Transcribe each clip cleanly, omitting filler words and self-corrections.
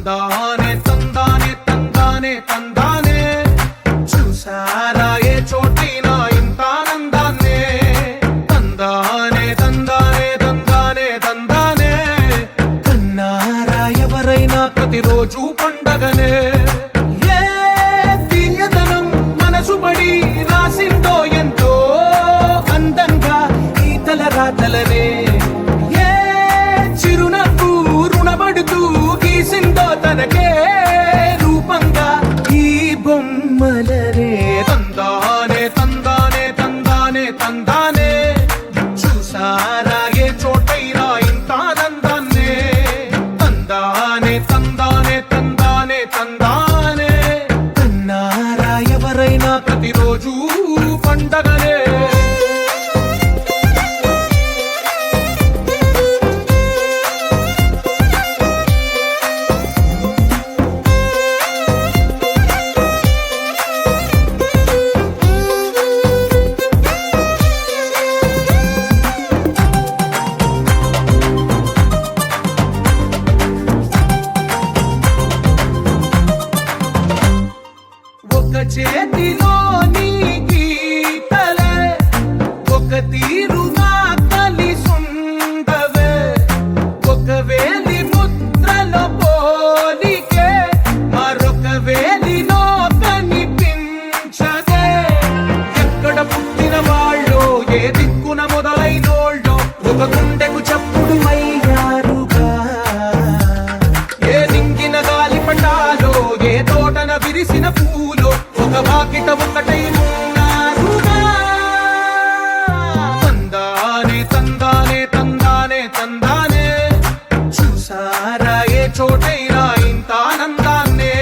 తందానే తందానే తందానే తందానే చూసారా ఏ చోటైనా ఇంత ఆనందాన్నే తందానే తందానే తందానే తందానే కన్నారా ఎవరైనా ప్రతిరోజు పండగనే ఏ తీయదనం మనసు పడి రాసిందో ఎంతో అందంగా ఈ తలరాతలనే ఏ చిరునవ్వు రుణపడుతూ గీసిందో తనకే రూపంగా ఈ బొమ్మలనే తందానే తందానే తందానే తందానే చూసారా ఏ చోటైనా ఇంత ఆనందాన్నే తందానే తందానే తందానే తందానే కన్నారా ఎవరైనా ప్రతిరోజు పండగనే ఒక చేతిలో నీ గీతలే ఒక తీరుగా కలిసుండవే ఒక వేలి ముద్రలో పోలికే మరొక వేలిలో కనిపించదే ఎక్కడ పుట్టిన వాళ్ళో ఏ దిక్కున మొదలైనోళ్ళో ఒక గుండెకు చప్పుడు అయ్యారుగా ఏ దింగిన గాలి పటాలో ఏ తోటన విరిసిన పూలో ఒక వాకిట ఒకటై ఉన్నారుగా తందానే తందానే తందానే తందానే చూసారా ఏ చోటైనా ఇంత ఆనందాన్నే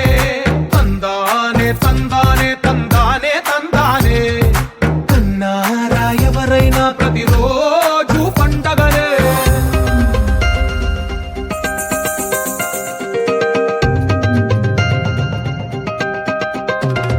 తందానే తందానే తందానే తందానే కన్నారా ఎవరైనా ప్రతిరోజు